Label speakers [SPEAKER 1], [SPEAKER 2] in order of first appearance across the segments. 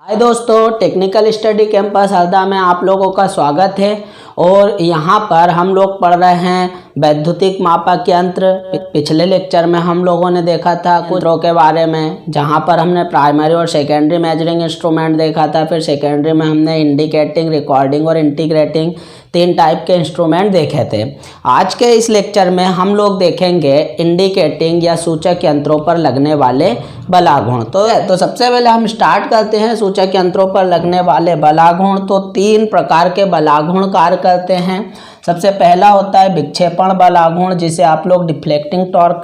[SPEAKER 1] हाय दोस्तों, technical study campus Harda में आप लोगों का स्वागत है। और यहाँ पर हम लोग पढ़ रहे हैं वैद्युतिक मापक यंत्र। पिछले लेक्चर में हम लोगों ने देखा था कुछ यंत्रों के बारे में, जहाँ पर हमने प्राइमरी और सेकेंडरी मेजरिंग इंस्ट्रूमेंट देखा था। फिर सेकेंडरी में हमने इंडिकेटिंग, रिकॉर्डिंग और इंटीग्रेटिंग 3 टाइप के इंस्ट्रूमेंट देखे थे। आज के इस लेक्चर में हम लोग देखेंगे इंडिकेटिंग या सूचक यंत्रों पर लगने वाले बलागुण। तो सबसे पहले हम स्टार्ट करते हैं सूचक यंत्रों पर लगने वाले बलागुण। तो 3 प्रकार के बलागुण कार्य करते हैं। सबसे पहला होता है विक्षेपण बलागुण, जिसे आप लोग डिफ्लेक्टिंग टॉर्क,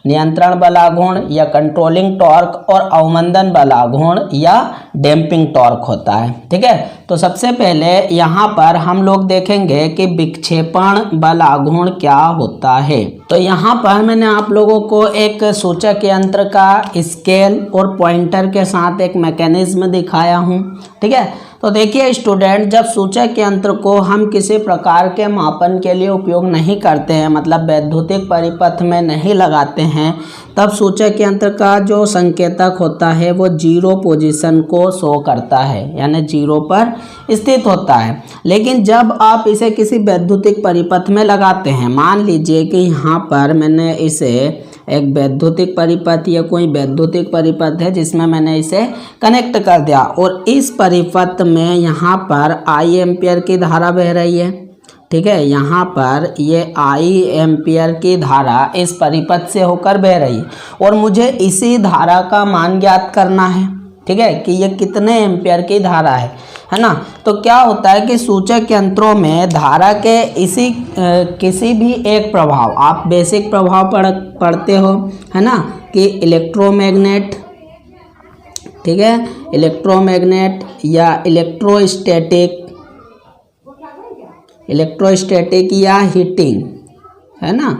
[SPEAKER 1] नियंत्रण बलागुण या कंट्रोलिंग टॉर्क, और अवमंदन बलागुण या डैम्पिंग टॉर्क होता है। ठीक है, तो सबसे पहले यहाँ पर हम लोग देखेंगे कि विक्षेपण बलागुण क्या होता है। तो यहाँ पर मैंने आप लोगों को एक सूचक यंत्र का स्केल और पॉइंटर के साथ एक मैकेनिज्म दिखाया हूँ। ठीक है, तो देखिए स्टूडेंट, जब सूचक यंत्र को हम किसी प्रकार के मापन के लिए उपयोग नहीं करते हैं, मतलब वैद्युतिक परिपथ में नहीं लगाते हैं, तब सूचक यंत्र का जो संकेतक होता है वो 0 पोजीशन को शो करता है, यानी 0 पर स्थित होता है। लेकिन जब आप इसे किसी वैद्युतिक परिपथ में लगाते हैं, मान लीजिए कि यहाँ पर मैंने इसे एक वैद्युतिक परिपथ या कोई वैद्युतिक परिपथ है जिसमें मैंने इसे कनेक्ट कर दिया, और इस परिपथ में यहाँ पर I एम्पियर की धारा बह रही है। ठीक है, यहाँ पर ये I एम्पियर की धारा इस परिपथ से होकर बह रही है, और मुझे इसी धारा का मान ज्ञात करना है। ठीक है, कि ये कितने एम्पियर की धारा है ना। तो क्या होता है कि सूचक यंत्रों में धारा के किसी भी एक प्रभाव, आप बेसिक प्रभाव पढ़ते हो है ना, कि इलेक्ट्रोमैग्नेट, ठीक है, इलेक्ट्रोमैग्नेट या इलेक्ट्रोस्टैटिक या हीटिंग, है ना,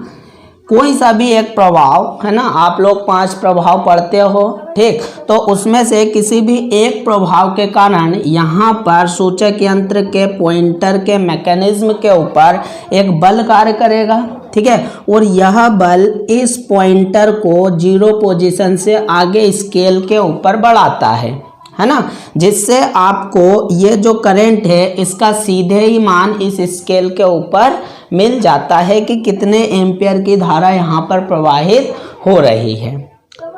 [SPEAKER 1] कोई सा भी एक प्रभाव, है ना। आप लोग 5 प्रभाव पढ़ते हो, ठीक। तो उसमें से किसी भी एक प्रभाव के कारण यहाँ पर सूचक यंत्र के पॉइंटर के मैकेनिज्म के ऊपर एक बल कार्य करेगा। ठीक है, और यह बल इस पॉइंटर को 0 पोजीशन से आगे स्केल के ऊपर बढ़ाता है ना, जिससे आपको ये जो करंट है इसका सीधे ही मान इस स्केल के ऊपर मिल जाता है कि कितने एम्पियर की धारा यहाँ पर प्रवाहित हो रही है।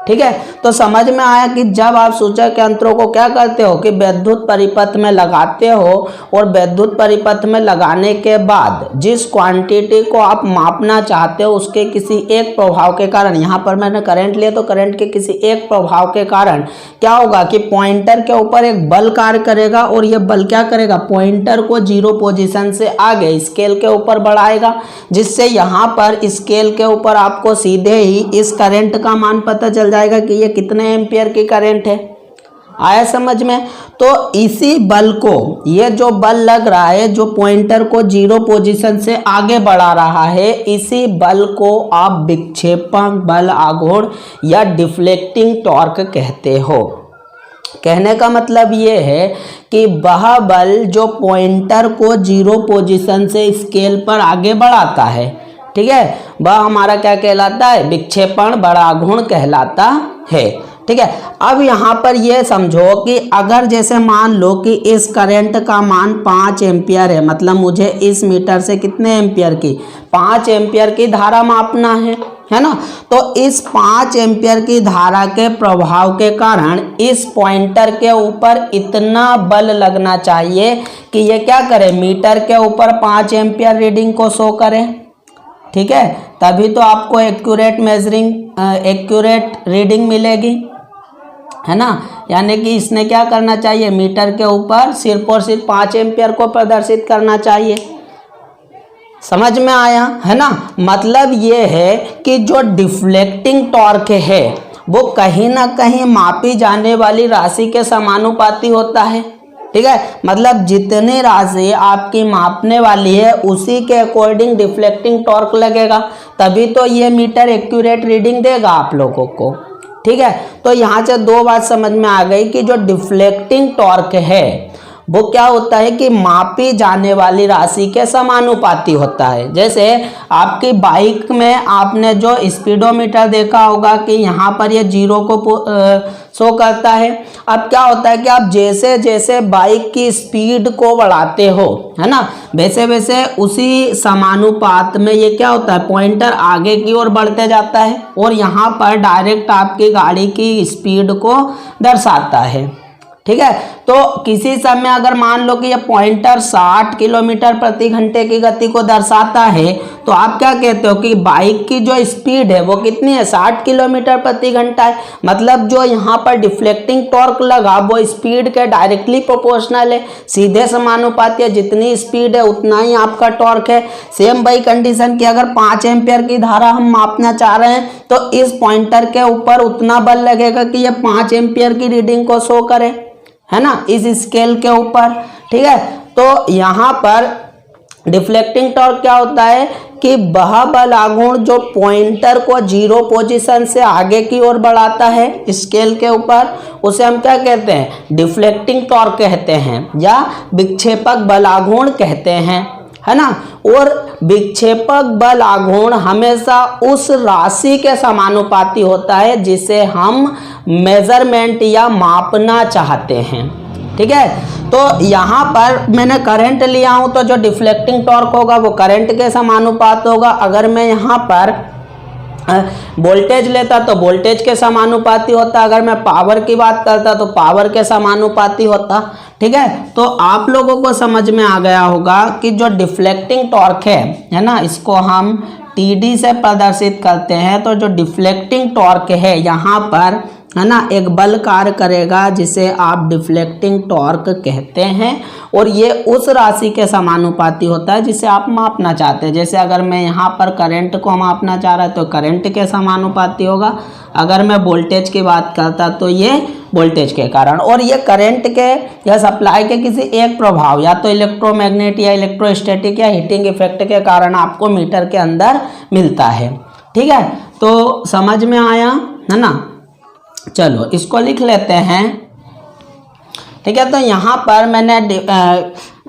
[SPEAKER 1] ठीक है, तो समझ में आया कि जब आप सूचक यंत्रों को क्या करते हो कि विद्युत परिपथ में लगाते हो, और विद्युत परिपथ में लगाने के बाद जिस क्वांटिटी को आप मापना चाहते हो उसके किसी एक प्रभाव के कारण, यहाँ पर मैंने करंट लिया तो करंट के किसी एक प्रभाव के कारण क्या होगा कि पॉइंटर के ऊपर एक बल कार्य करेगा, और यह बल क्या करेगा, पॉइंटर को 0 पोजीशन से आगे स्केल के ऊपर बढ़ाएगा, जिससे यहाँ पर स्केल के ऊपर आपको सीधे ही इस करंट का मान पता चल जाएगा कि ये कितने एम्पियर की करंट है। आया समझ में। तो इसी बल को, ये जो बल लग रहा है जो पॉइंटर को 0 पोजीशन से आगे बढ़ा रहा है, इसी बल को आप विक्षेपण बल आघूर्ण या डिफ्लेक्टिंग टॉर्क कहते हो। कहने का मतलब ये है कि वह बल जो पॉइंटर को 0 पोजीशन से स्केल पर आगे बढ़ाता है, ठीक है, वह हमारा क्या कहलाता है, विक्षेपण बलाघूर्ण कहलाता है। ठीक है, अब यहाँ पर ये समझो कि अगर जैसे मान लो कि इस करंट का मान 5 एम्पियर है, मतलब मुझे इस मीटर से कितने एम्पियर की, 5 एम्पियर की धारा मापना है ना। तो इस 5 एम्पियर की धारा के प्रभाव के कारण इस पॉइंटर के ऊपर इतना बल लगना चाहिए कि ये क्या करे, मीटर के ऊपर 5 एम्पियर रीडिंग को शो करे। ठीक है, तभी तो आपको एक्यूरेट रीडिंग मिलेगी, है ना। यानी कि इसने क्या करना चाहिए, मीटर के ऊपर सिर्फ और सिर्फ 5 एम्पियर को प्रदर्शित करना चाहिए। समझ में आया, है ना। मतलब ये है कि जो डिफ्लेक्टिंग टॉर्क है वो कहीं ना कहीं मापी जाने वाली राशि के समानुपाती होता है। ठीक है, मतलब जितनी राशि आपकी मापने वाली है उसी के अकॉर्डिंग डिफ्लेक्टिंग टॉर्क लगेगा, तभी तो ये मीटर एक्यूरेट रीडिंग देगा आप लोगों को। ठीक है, तो यहाँ से 2 बात समझ में आ गई कि जो डिफ्लेक्टिंग टॉर्क है वो क्या होता है कि मापी जाने वाली राशि के समानुपाती होता है। जैसे आपकी बाइक में आपने जो स्पीडोमीटर देखा होगा कि यहाँ पर ये 0 को शो करता है। अब क्या होता है कि आप जैसे जैसे बाइक की स्पीड को बढ़ाते हो, है ना, वैसे वैसे उसी समानुपात में ये क्या होता है, पॉइंटर आगे की ओर बढ़ते जाता है और यहाँ पर डायरेक्ट आपकी गाड़ी की स्पीड को दर्शाता है। ठीक है, तो किसी समय अगर मान लो कि ये पॉइंटर 60 किलोमीटर प्रति घंटे की गति को दर्शाता है, तो आप क्या कहते हो कि बाइक की जो स्पीड है वो कितनी है, 60 किलोमीटर प्रति घंटा है। मतलब जो यहाँ पर डिफ्लेक्टिंग टॉर्क लगा वो स्पीड के डायरेक्टली प्रोपोर्शनल है, सीधे समानुपाती है, जितनी स्पीड है उतना ही आपका टॉर्क है। सेम बाई कंडीशन की अगर 5 एम्पियर की धारा हम मापना चाह रहे हैं तो इस पॉइंटर के ऊपर उतना बल लगेगा कि ये 5 एम्पियर की रीडिंग को शो करे, है ना, इस स्केल के ऊपर। ठीक है, तो यहाँ पर डिफ्लेक्टिंग टॉर्क क्या होता है कि वह बल आघूर्ण जो पॉइंटर को 0 पोजीशन से आगे की ओर बढ़ाता है स्केल के ऊपर, उसे हम क्या कहते हैं, डिफ्लेक्टिंग टॉर्क कहते हैं या विक्षेपक बल आघूर्ण कहते हैं, है ना। और विक्षेपक बल आघूर्ण हमेशा उस राशि के समानुपाती होता है जिसे हम मेजरमेंट या मापना चाहते हैं। ठीक है, तो यहाँ पर मैंने करंट लिया हूँ तो जो डिफ्लेक्टिंग टॉर्क होगा वो करंट के समानुपात होगा। अगर मैं यहाँ पर वोल्टेज लेता तो वोल्टेज के समानुपाती होता, अगर मैं पावर की बात करता तो पावर के समानुपाती होता। ठीक है, तो आप लोगों को समझ में आ गया होगा कि जो डिफ्लेक्टिंग टॉर्क है ना, इसको हम TD से प्रदर्शित करते हैं। तो जो डिफ्लेक्टिंग टॉर्क है यहाँ पर, है ना, एक बल कार्य करेगा जिसे आप डिफ्लेक्टिंग टॉर्क कहते हैं और ये उस राशि के समानुपाती होता है जिसे आप मापना चाहते हैं। जैसे अगर मैं यहाँ पर करंट को मापना चाह रहा तो करंट के समानुपाती होगा, अगर मैं वोल्टेज की बात करता तो ये वोल्टेज के कारण। और ये करंट के या सप्लाई के किसी एक प्रभाव, या तो इलेक्ट्रोमैग्नेट या इलेक्ट्रोस्टैटिक या हीटिंग इफेक्ट के कारण आपको मीटर के अंदर मिलता है। ठीक है, तो समझ में आया, है ना। चलो इसको लिख लेते हैं। ठीक है, तो यहाँ पर मैंने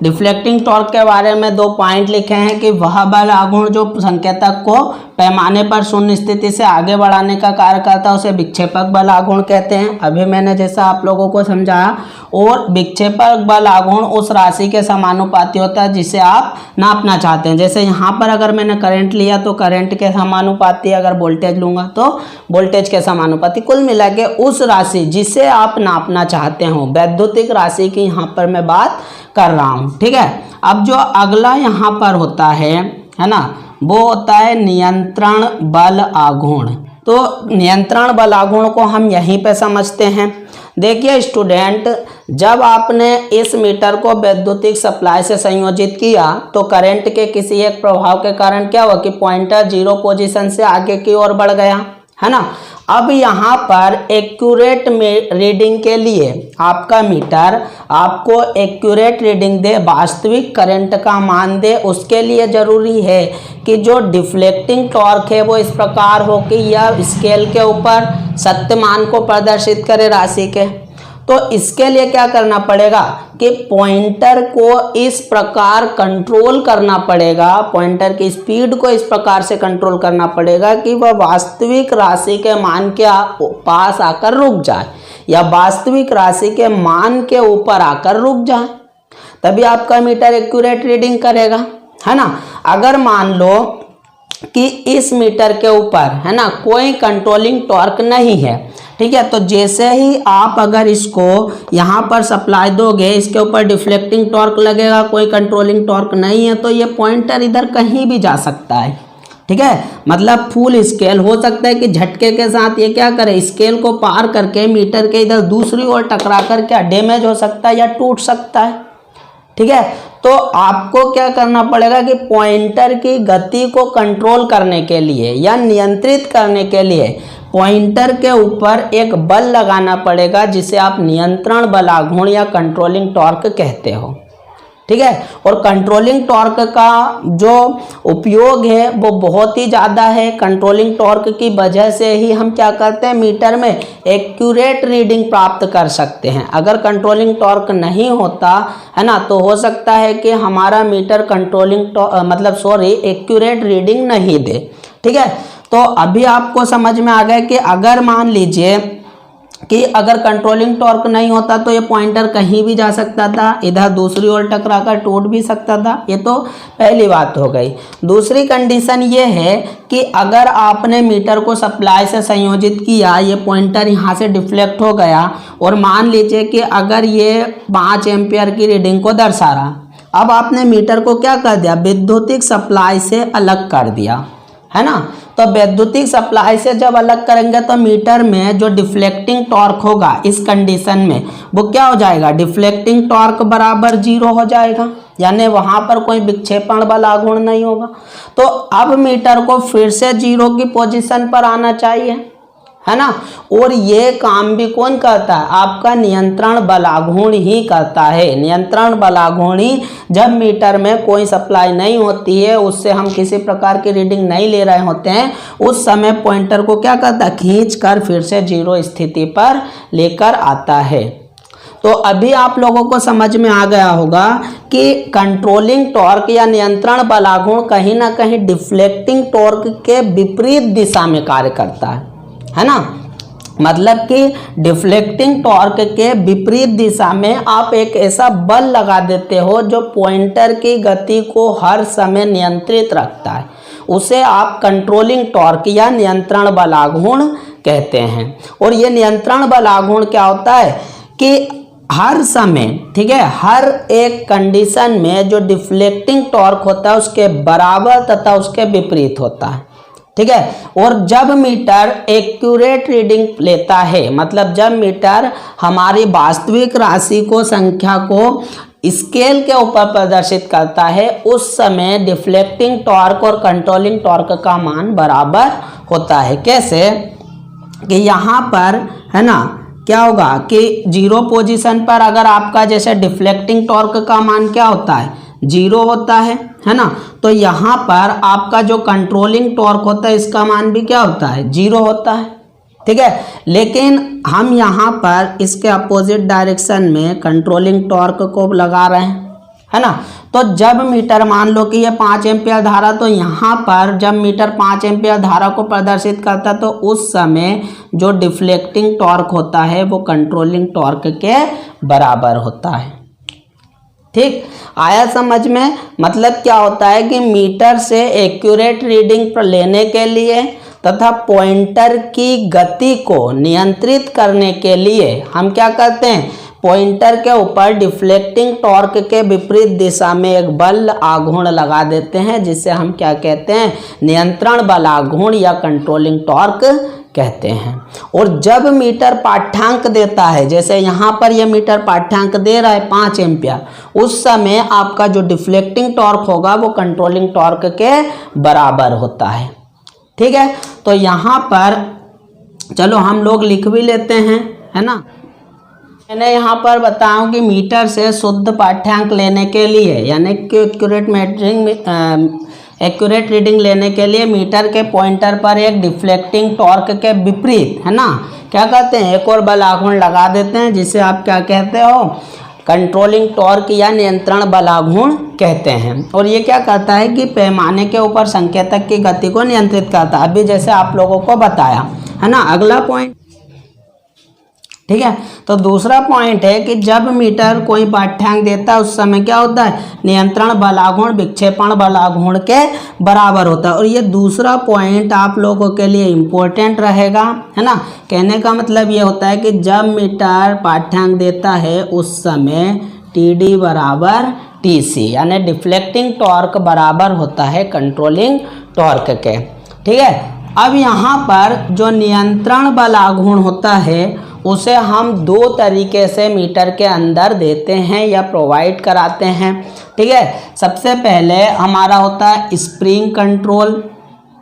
[SPEAKER 1] डिफ्लेक्टिंग टॉर्क के बारे में 2 पॉइंट लिखे हैं कि वह बल आघूर्ण जो संकेतक को पैमाने पर शून्य स्थिति से आगे बढ़ाने का कार्य करता है उसे विक्षेपक बल आघूर्ण कहते हैं, अभी मैंने जैसा आप लोगों को समझाया। और विक्षेपक बल आघूर्ण उस राशि के समानुपाती होता है जिसे आप नापना चाहते हैं। जैसे यहाँ पर अगर मैंने करंट लिया तो करंट के समानुपाती, अगर वोल्टेज लूँगा तो वोल्टेज के समानुपाती, कुल मिला के उस राशि जिसे आप नापना चाहते हो, वैद्युतिक राशि की यहाँ पर मैं बात कर रहा हूँ। ठीक है, अब जो अगला यहाँ पर होता है ना, वो होता है नियंत्रण बल आघूर्ण। तो नियंत्रण बल आघूर्ण को हम यहीं पे समझते हैं। देखिए स्टूडेंट, जब आपने इस मीटर को वैद्युतिक सप्लाई से संयोजित किया तो करंट के किसी एक प्रभाव के कारण क्या हुआ कि पॉइंटर 0 पोजीशन से आगे की ओर बढ़ गया, है ना। अब यहाँ पर एक्यूरेट रीडिंग के लिए आपका मीटर आपको एक्यूरेट रीडिंग दे, वास्तविक करंट का मान दे, उसके लिए ज़रूरी है कि जो डिफ्लेक्टिंग टॉर्क है वो इस प्रकार हो कि यह स्केल के ऊपर सत्य मान को प्रदर्शित करे राशि के। तो इसके लिए क्या करना पड़ेगा कि पॉइंटर को इस प्रकार कंट्रोल करना पड़ेगा, पॉइंटर की स्पीड को इस प्रकार से कंट्रोल करना पड़ेगा कि वह वास्तविक राशि के मान के पास आकर रुक जाए या वास्तविक राशि के मान के ऊपर आकर रुक जाए, तभी आपका मीटर एक्यूरेट रीडिंग करेगा, है ना। अगर मान लो कि इस मीटर के ऊपर, है ना, कोई कंट्रोलिंग टॉर्क नहीं है, ठीक है, तो जैसे ही आप अगर इसको यहाँ पर सप्लाई दोगे, इसके ऊपर डिफ्लेक्टिंग टॉर्क लगेगा, कोई कंट्रोलिंग टॉर्क नहीं है, तो ये पॉइंटर इधर कहीं भी जा सकता है। ठीक है, मतलब फुल स्केल हो सकता है कि झटके के साथ ये क्या करे, स्केल को पार करके मीटर के इधर दूसरी ओर टकरा कर क्या डैमेज हो सकता है या टूट सकता है। ठीक है, तो आपको क्या करना पड़ेगा कि पॉइंटर की गति को कंट्रोल करने के लिए या नियंत्रित करने के लिए पॉइंटर के ऊपर एक बल लगाना पड़ेगा जिसे आप नियंत्रण बल आघूर्ण या कंट्रोलिंग टॉर्क कहते हो। ठीक है। और कंट्रोलिंग टॉर्क का जो उपयोग है वो बहुत ही ज़्यादा है। कंट्रोलिंग टॉर्क की वजह से ही हम क्या करते हैं, मीटर में एक्यूरेट रीडिंग प्राप्त कर सकते हैं। अगर कंट्रोलिंग टॉर्क नहीं होता है ना, तो हो सकता है कि हमारा मीटर एक्यूरेट रीडिंग नहीं दे। ठीक है, तो अभी आपको समझ में आ गया कि अगर मान लीजिए कि अगर कंट्रोलिंग टॉर्क नहीं होता तो ये पॉइंटर कहीं भी जा सकता था, इधर दूसरी ओर टकराकर टूट भी सकता था। ये तो पहली बात हो गई। दूसरी कंडीशन ये है कि अगर आपने मीटर को सप्लाई से संयोजित किया, ये पॉइंटर यहाँ से डिफ्लेक्ट हो गया और मान लीजिए कि अगर ये 5 एम्पियर की रीडिंग को दर्शा रहा, अब आपने मीटर को क्या कर दिया, विद्युतिक सप्लाई से अलग कर दिया, है ना। तो वैद्युतिक सप्लाई से जब अलग करेंगे तो मीटर में जो डिफ्लेक्टिंग टॉर्क होगा इस कंडीशन में वो क्या हो जाएगा, डिफ्लेक्टिंग टॉर्क बराबर 0 हो जाएगा, यानी वहां पर कोई विक्षेपण बल आघूर्ण नहीं होगा। तो अब मीटर को फिर से 0 की पोजीशन पर आना चाहिए, है ना। और ये काम भी कौन करता है, आपका नियंत्रण बलाघूर्ण ही करता है। नियंत्रण बलाघूर्ण ही जब मीटर में कोई सप्लाई नहीं होती है, उससे हम किसी प्रकार की रीडिंग नहीं ले रहे होते हैं, उस समय पॉइंटर को क्या करता है, खींच कर फिर से 0 स्थिति पर लेकर आता है। तो अभी आप लोगों को समझ में आ गया होगा कि कंट्रोलिंग टॉर्क या नियंत्रण बलाघूर्ण कहीं ना कहीं डिफ्लेक्टिंग टॉर्क के विपरीत दिशा में कार्य करता है ना। मतलब कि डिफ्लेक्टिंग टॉर्क के विपरीत दिशा में आप एक ऐसा बल लगा देते हो जो पॉइंटर की गति को हर समय नियंत्रित रखता है, उसे आप कंट्रोलिंग टॉर्क या नियंत्रण बलाघूर्ण कहते हैं। और ये नियंत्रण बलाघूर्ण क्या होता है कि हर समय, ठीक है, हर एक कंडीशन में जो डिफ्लेक्टिंग टॉर्क होता है उसके बराबर तथा उसके विपरीत होता है, ठीक है। और जब मीटर एक्यूरेट रीडिंग लेता है, मतलब जब मीटर हमारी वास्तविक राशि को, संख्या को स्केल के ऊपर प्रदर्शित करता है, उस समय डिफ्लेक्टिंग टॉर्क और कंट्रोलिंग टॉर्क का मान बराबर होता है। कैसे कि यहाँ पर है ना, क्या होगा कि 0 पोजीशन पर अगर आपका जैसे डिफ्लेक्टिंग टॉर्क का मान क्या होता है, 0 होता है ना, तो यहाँ पर आपका जो कंट्रोलिंग टॉर्क होता है इसका मान भी क्या होता है, 0 होता है, ठीक है। लेकिन हम यहाँ पर इसके अपोजिट डायरेक्शन में कंट्रोलिंग टॉर्क को लगा रहे हैं, है ना। तो जब मीटर, मान लो कि ये 5 एम्पियर धारा, तो यहाँ पर जब मीटर 5 एम्पियर धारा को प्रदर्शित करता है तो उस समय जो डिफ्लेक्टिंग टॉर्क होता है वो कंट्रोलिंग टॉर्क के बराबर होता है। ठीक, आया समझ में। मतलब क्या होता है कि मीटर से एक्यूरेट रीडिंग लेने के लिए तथा पॉइंटर की गति को नियंत्रित करने के लिए हम क्या करते हैं, पॉइंटर के ऊपर डिफ्लेक्टिंग टॉर्क के विपरीत दिशा में एक बल आघूर्ण लगा देते हैं, जिसे हम क्या कहते हैं, नियंत्रण बल आघूर्ण या कंट्रोलिंग टॉर्क कहते हैं। और जब मीटर पाठ्यांक देता है, जैसे यहाँ पर यह मीटर पाठ्यांक दे रहा है 5 एम्पियर, उस समय आपका जो डिफ्लेक्टिंग टॉर्क होगा वो कंट्रोलिंग टॉर्क के बराबर होता है, ठीक है। तो यहाँ पर चलो हम लोग लिख भी लेते हैं, है ना। मैंने यहाँ पर बताऊँ कि मीटर से शुद्ध पाठ्यांक लेने के लिए, यानी कि एक्यूरेट रीडिंग लेने के लिए मीटर के पॉइंटर पर एक डिफ्लेक्टिंग टॉर्क के विपरीत, है ना, क्या कहते हैं, एक और बल आघूर्ण लगा देते हैं, जिसे आप क्या कहते हो, कंट्रोलिंग टॉर्क या नियंत्रण बल आघूर्ण कहते हैं। और ये क्या करता है कि पैमाने के ऊपर संकेतक की गति को नियंत्रित करता है, अभी जैसे आप लोगों को बताया, है ना। अगला पॉइंट, ठीक है। तो दूसरा पॉइंट है कि जब मीटर कोई पाठ्यांक देता है उस समय क्या होता है, नियंत्रण बलाघूर्ण विक्षेपण बलाघूर्ण के बराबर होता है। और ये दूसरा पॉइंट आप लोगों के लिए इम्पोर्टेंट रहेगा, है ना। कहने का मतलब ये होता है कि जब मीटर पाठ्यांक देता है उस समय TD बराबर TC, यानी डिफ्लेक्टिंग टॉर्क बराबर होता है कंट्रोलिंग टॉर्क के, ठीक है। अब यहाँ पर जो नियंत्रण बलाघूर्ण होता है उसे हम 2 तरीके से मीटर के अंदर देते हैं या प्रोवाइड कराते हैं, ठीक है। सबसे पहले हमारा होता है स्प्रिंग कंट्रोल।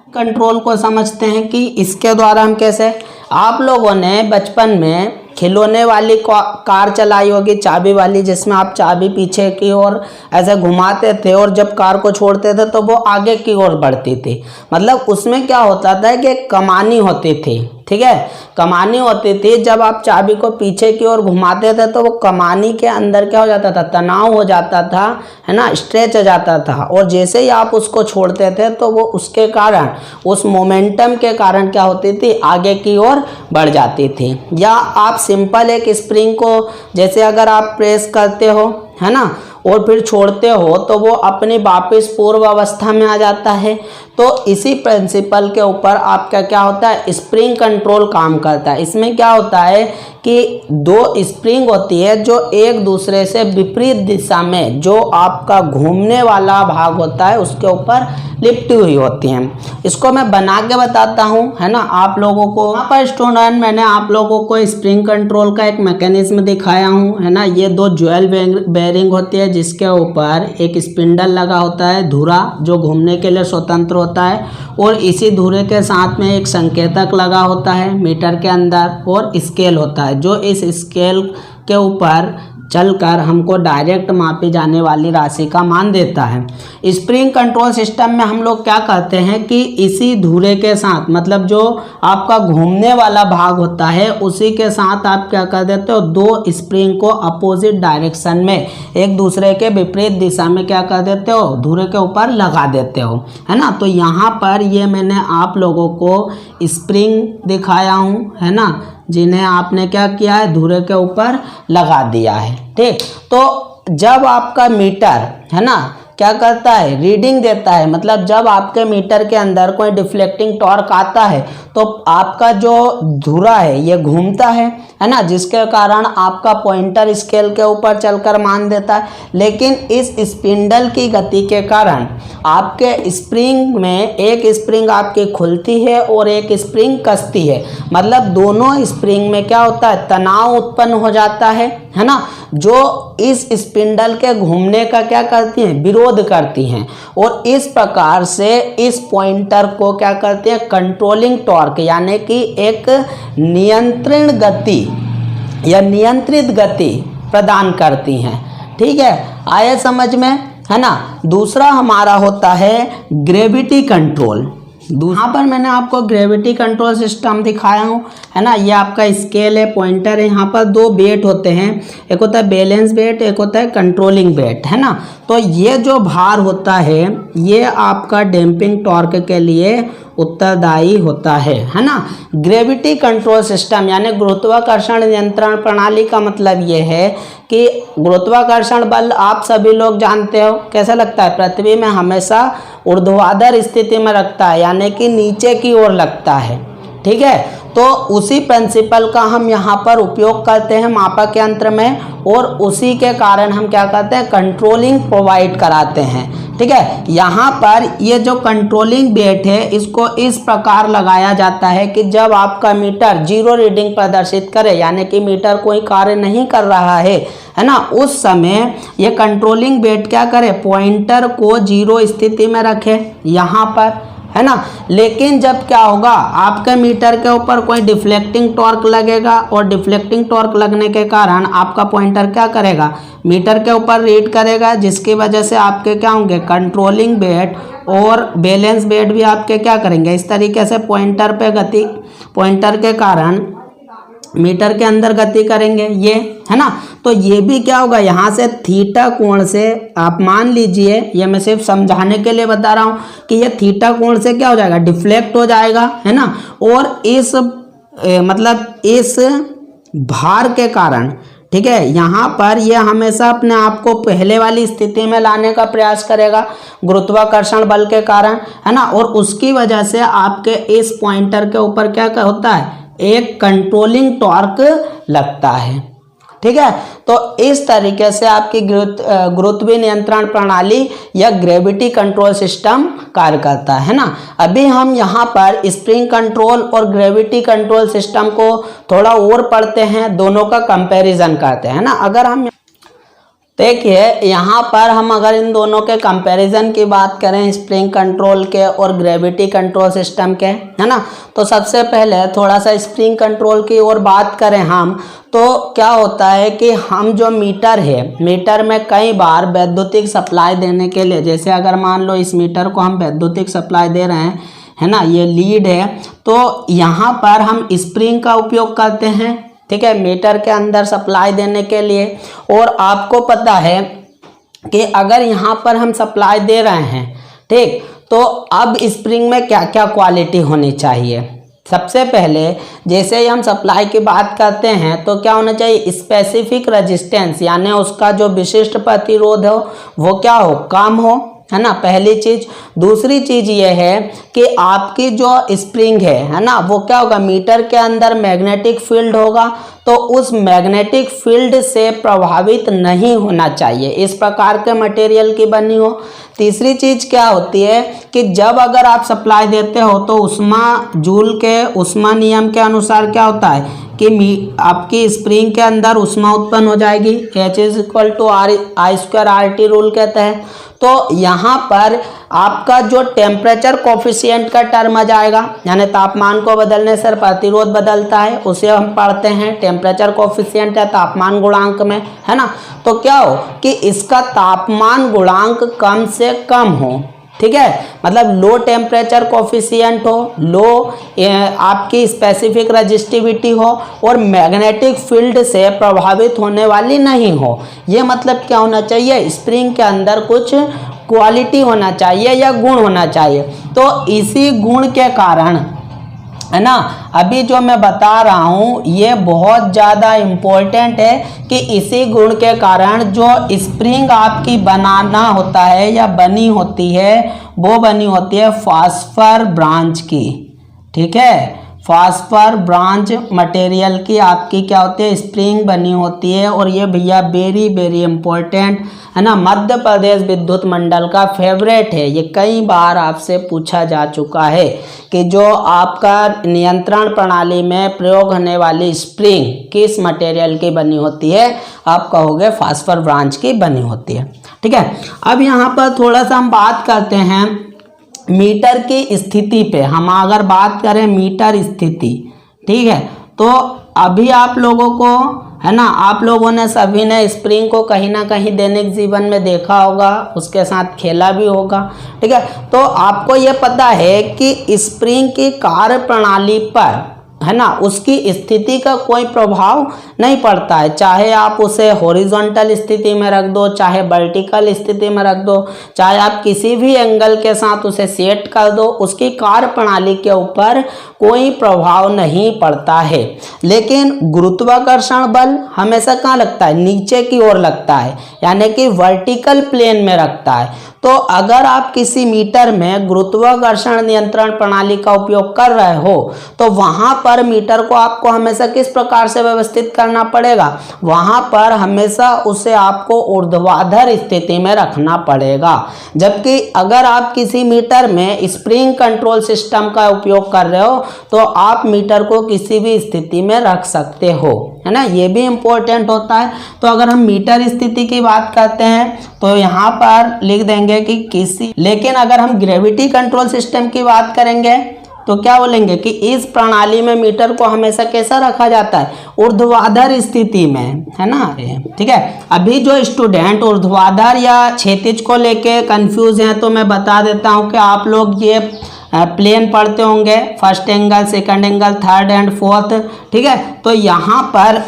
[SPEAKER 1] कंट्रोल को समझते हैं कि इसके द्वारा हम कैसे, आप लोगों ने बचपन में खिलौने वाली कार चलाई होगी चाबी वाली, जिसमें आप चाबी पीछे की ओर ऐसे घुमाते थे और जब कार को छोड़ते थे तो वो आगे की ओर बढ़ती थी। मतलब उसमें क्या होता था कि कमानी होती थी, ठीक है, कमानी होती थी। जब आप चाबी को पीछे की ओर घुमाते थे तो वो कमानी के अंदर क्या हो जाता था, तनाव हो जाता था, है ना, स्ट्रेच हो जाता था। और जैसे ही आप उसको छोड़ते थे तो वो उसके कारण, उस मोमेंटम के कारण क्या होती थी, आगे की ओर बढ़ जाती थी। या आप सिंपल एक स्प्रिंग को जैसे अगर आप प्रेस करते हो, है ना, और फिर छोड़ते हो तो वो अपनी वापस पूर्व अवस्था में आ जाता है। तो इसी प्रिंसिपल के ऊपर आपका क्या होता है, स्प्रिंग कंट्रोल काम करता है। इसमें क्या होता है कि दो स्प्रिंग होती है जो एक दूसरे से विपरीत दिशा में, जो आपका घूमने वाला भाग होता है उसके ऊपर लिपटी हुई होती हैं। इसको मैं बना के बताता हूँ, है ना, आप लोगों को। यहाँ पर स्टूडेंट मैंने आप लोगों को स्प्रिंग कंट्रोल का एक मैकेनिज्म दिखाया हूँ, है ना। ये दो ज्वेल बेरिंग होती है जिसके ऊपर एक स्पिंडल लगा होता है, धुरा, जो घूमने के लिए स्वतंत्र होता है, और इसी धुरे के साथ में एक संकेतक लगा होता है मीटर के अंदर, और स्केल होता है जो इस स्केल के ऊपर चलकर हमको डायरेक्ट मापी जाने वाली राशि का मान देता है। स्प्रिंग कंट्रोल सिस्टम में हम लोग क्या करते हैं कि इसी धुरे के साथ, मतलब जो आपका घूमने वाला भाग होता है उसी के साथ आप क्या कर देते हो, दो स्प्रिंग को अपोजिट डायरेक्शन में, एक दूसरे के विपरीत दिशा में क्या कर देते हो, धुरे के ऊपर लगा देते हो, है ना। तो यहाँ पर ये मैंने आप लोगों को स्प्रिंग दिखाया हूँ, है ना, जिन्हें आपने क्या किया है, धुरे के ऊपर लगा दिया है, ठीक। तो जब आपका मीटर, है ना, क्या करता है, रीडिंग देता है, मतलब जब आपके मीटर के अंदर कोई डिफ्लेक्टिंग टॉर्क आता है तो आपका जो धुरा है ये घूमता है ना, जिसके कारण आपका पॉइंटर स्केल के ऊपर चलकर मान देता है। लेकिन इस स्पिंडल की गति के कारण आपके स्प्रिंग में एक स्प्रिंग आपकी खुलती है और एक स्प्रिंग कसती है, मतलब दोनों स्प्रिंग में क्या होता है, तनाव उत्पन्न हो जाता है ना, जो इस स्पिंडल के घूमने का क्या करती हैं, विरोध करती हैं। और इस प्रकार से इस पॉइंटर को क्या करते हैं, कंट्रोलिंग टॉर्क, यानी कि एक नियंत्रण गति या नियंत्रित गति प्रदान करती हैं, ठीक है, आया समझ में, है ना। दूसरा हमारा होता है ग्रेविटी कंट्रोल। यहाँ पर मैंने आपको ग्रेविटी कंट्रोल सिस्टम दिखाया हूँ, है ना। ये आपका स्केल है, पॉइंटर है, यहाँ पर दो वेट होते हैं, एक होता है बैलेंस वेट, एक होता है कंट्रोलिंग वेट, है ना। तो ये जो भार होता है ये आपका डैम्पिंग टॉर्क के लिए उत्तरदायी होता है ना। ग्रेविटी कंट्रोल सिस्टम यानी गुरुत्वाकर्षण नियंत्रण प्रणाली का मतलब ये है कि गुरुत्वाकर्षण बल आप सभी लोग जानते हो कैसा लगता है, पृथ्वी में हमेशा ऊर्ध्वाधर स्थिति में रखता है, यानी कि नीचे की ओर लगता है, ठीक है। तो उसी प्रिंसिपल का हम यहाँ पर उपयोग करते हैं मापक यंत्र में, और उसी के कारण हम क्या करते हैं, कंट्रोलिंग प्रोवाइड कराते हैं, ठीक है। यहाँ पर ये जो कंट्रोलिंग वेट है इसको इस प्रकार लगाया जाता है कि जब आपका मीटर जीरो रीडिंग प्रदर्शित करे, यानी कि मीटर कोई कार्य नहीं कर रहा है ना, उस समय ये कंट्रोलिंग वेट क्या करे, पॉइंटर को जीरो स्थिति में रखे यहाँ पर, है ना। लेकिन जब क्या होगा, आपके मीटर के ऊपर कोई डिफ्लेक्टिंग टॉर्क लगेगा, और डिफ्लेक्टिंग टॉर्क लगने के कारण आपका पॉइंटर क्या करेगा, मीटर के ऊपर रीड करेगा, जिसकी वजह से आपके क्या होंगे, कंट्रोलिंग वेट और बैलेंस वेट भी आपके क्या करेंगे, इस तरीके से पॉइंटर पे गति, पॉइंटर के कारण मीटर के अंदर गति करेंगे, ये है ना। तो ये भी क्या होगा, यहाँ से थीटा कोण से आप मान लीजिए, ये मैं सिर्फ समझाने के लिए बता रहा हूँ कि ये थीटा कोण से क्या हो जाएगा, डिफ्लेक्ट हो जाएगा, है ना। और इस मतलब इस भार के कारण, ठीक है, यहाँ पर ये हमेशा अपने आप को पहले वाली स्थिति में लाने का प्रयास करेगा गुरुत्वाकर्षण बल के कारण, है ना। और उसकी वजह से आपके इस पॉइंटर के ऊपर क्या होता है, एक कंट्रोलिंग टॉर्क लगता है, ठीक है। तो इस तरीके से आपकी गुरुत्वीय नियंत्रण प्रणाली या ग्रेविटी कंट्रोल सिस्टम कार्य करता है ना। अभी हम यहाँ पर स्प्रिंग कंट्रोल और ग्रेविटी कंट्रोल सिस्टम को थोड़ा और पढ़ते हैं, दोनों का कंपैरिजन करते हैं ना। अगर हम देखिए यहाँ पर हम अगर इन दोनों के कंपैरिजन की बात करें, स्प्रिंग कंट्रोल के और ग्रेविटी कंट्रोल सिस्टम के, है ना, तो सबसे पहले थोड़ा सा स्प्रिंग कंट्रोल की ओर बात करें हम, तो क्या होता है कि हम जो मीटर है, मीटर में कई बार वैद्युतिक सप्लाई देने के लिए, जैसे अगर मान लो इस मीटर को हम वैद्युतिक सप्लाई दे रहे हैं, है ना, ये लीड है, तो यहाँ पर हम स्प्रिंग का उपयोग करते हैं, ठीक है, मीटर के अंदर सप्लाई देने के लिए। और आपको पता है कि अगर यहाँ पर हम सप्लाई दे रहे हैं, ठीक, तो अब स्प्रिंग में क्या क्या क्वालिटी होनी चाहिए। सबसे पहले जैसे ही हम सप्लाई की बात करते हैं तो क्या होना चाहिए, स्पेसिफिक रेजिस्टेंस, यानी उसका जो विशिष्ट प्रतिरोध हो वो क्या हो, कम हो, है ना, पहली चीज। दूसरी चीज ये है कि आपकी जो स्प्रिंग है ना, वो क्या होगा, मीटर के अंदर मैग्नेटिक फील्ड होगा, तो उस मैग्नेटिक फील्ड से प्रभावित नहीं होना चाहिए, इस प्रकार के मटेरियल की बनी हो। तीसरी चीज क्या होती है कि जब अगर आप सप्लाई देते हो तो उष्मा जूल के उष्मा नियम के अनुसार क्या होता है कि आपकी स्प्रिंग के अंदर उष्मा उत्पन्न हो जाएगी, H=I²RT रूल कहते हैं। तो यहाँ पर आपका जो टेम्परेचर कोफिशिएंट का टर्म आ जाएगा, यानी तापमान को बदलने से प्रतिरोध बदलता है, उसे हम पढ़ते हैं टेम्परेचर कोफिशिएंट है तापमान गुणांक में, है ना। तो क्या हो कि इसका तापमान गुणांक कम से कम हो, ठीक है, मतलब लो टेम्परेचर कोफिशिएंट हो, लो आपकी स्पेसिफिक रेजिस्टिविटी हो और मैग्नेटिक फील्ड से प्रभावित होने वाली नहीं हो। ये मतलब क्या होना चाहिए, स्प्रिंग के अंदर कुछ क्वालिटी होना चाहिए या गुण होना चाहिए। तो इसी गुण के कारण, है ना, अभी जो मैं बता रहा हूँ ये बहुत ज़्यादा इम्पोर्टेंट है कि इसी गुण के कारण जो स्प्रिंग आपकी बनाना होता है या बनी होती है, वो बनी होती है फास्फर ब्रांच की, ठीक है, फास्फर ब्रांच मटेरियल की आपकी क्या होती है, स्प्रिंग बनी होती है। और ये भैया वेरी वेरी इम्पोर्टेंट, है ना, मध्य प्रदेश विद्युत मंडल का फेवरेट है, ये कई बार आपसे पूछा जा चुका है कि जो आपका नियंत्रण प्रणाली में प्रयोग होने वाली स्प्रिंग किस मटेरियल की बनी होती है, आप कहोगे फास्फर ब्रांच की बनी होती है, ठीक है। अब यहाँ पर थोड़ा सा हम बात करते हैं मीटर की स्थिति पे। हम अगर बात करें मीटर स्थिति, ठीक है, तो अभी आप लोगों को, है ना, आप लोगों ने सभी ने स्प्रिंग को कहीं ना कहीं दैनिक जीवन में देखा होगा, उसके साथ खेला भी होगा, ठीक है। तो आपको ये पता है कि स्प्रिंग की कार्य प्रणाली पर, है ना, उसकी स्थिति का कोई प्रभाव नहीं पड़ता है, चाहे आप उसे हॉरिजॉन्टल स्थिति में रख दो, चाहे वर्टिकल स्थिति में रख दो, चाहे आप किसी भी एंगल के साथ उसे सेट कर दो, उसकी कार्य प्रणाली के ऊपर कोई प्रभाव नहीं पड़ता है। लेकिन गुरुत्वाकर्षण बल हमेशा कहाँ लगता है, नीचे की ओर लगता है, यानी कि वर्टिकल प्लेन में रखता है। तो अगर आप किसी मीटर में गुरुत्वाकर्षण नियंत्रण प्रणाली का उपयोग कर रहे हो तो वहां पर मीटर को आपको हमेशा किस प्रकार से व्यवस्थित करना पड़ेगा, वहां पर हमेशा उसे आपको ऊर्ध्वाधर स्थिति में रखना पड़ेगा। जबकि अगर आप किसी मीटर में स्प्रिंग कंट्रोल सिस्टम का उपयोग कर रहे हो तो आप मीटर को किसी भी स्थिति में रख सकते हो, है ना, ये भी इम्पोर्टेंट होता है। तो अगर हम मीटर स्थिति की बात करते हैं तो यहाँ पर लिख देंगे कि किसी, लेकिन अगर हम ग्रेविटी कंट्रोल सिस्टम की बात करेंगे तो क्या बोलेंगे कि इस प्रणाली में मीटर को हमेशा कैसा रखा जाता है, ऊर्ध्वाधर स्थिति में, है ना, ठीक है। अभी जो स्टूडेंट ऊर्ध्वाधर या क्षैतिज को लेके कंफ्यूज हैं तो मैं बता देता हूँ कि आप लोग ये प्लेन पढ़ते होंगे, first angle, second angle, third and fourth, ठीक है। तो यहाँ पर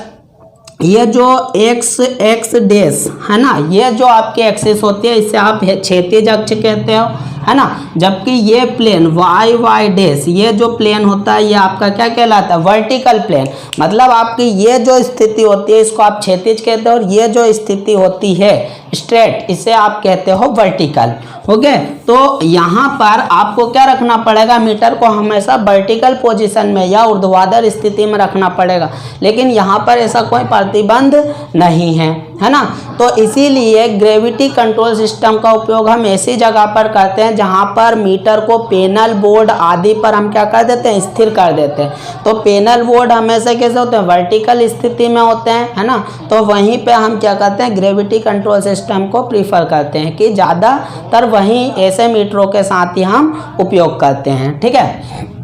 [SPEAKER 1] ये जो एक्स डैश, है ना, ये जो आपकी एक्सिस होती है इसे आप क्षैतिज अक्ष कहते हो, है ना। जबकि ये प्लेन वाई डैश, ये जो प्लेन होता है ये आपका क्या कहलाता है, वर्टिकल प्लेन। मतलब आपकी ये जो स्थिति होती है इसको आप क्षैतिज कहते हो और ये जो स्थिति होती है स्ट्रेट, इसे आप कहते हो वर्टिकल। ओके, तो यहाँ पर आपको क्या रखना पड़ेगा, मीटर को हमेशा वर्टिकल पोजीशन में या ऊर्ध्वाधर स्थिति में रखना पड़ेगा, लेकिन यहाँ पर ऐसा कोई प्रतिबंध नहीं है। है ना। तो इसीलिए ग्रेविटी कंट्रोल सिस्टम का उपयोग हम ऐसी जगह पर करते हैं जहां पर मीटर को पैनल बोर्ड आदि पर हम क्या कर देते हैं, स्थिर कर देते हैं। तो पैनल बोर्ड हमेशा कैसे होते हैं, वर्टिकल स्थिति में होते हैं, है ना। तो वहीं पे हम क्या करते हैं, ग्रेविटी कंट्रोल सिस्टम को प्रीफर करते हैं कि ज़्यादातर वहीं ऐसे मीटरों के साथ ही हम उपयोग करते हैं, ठीक है।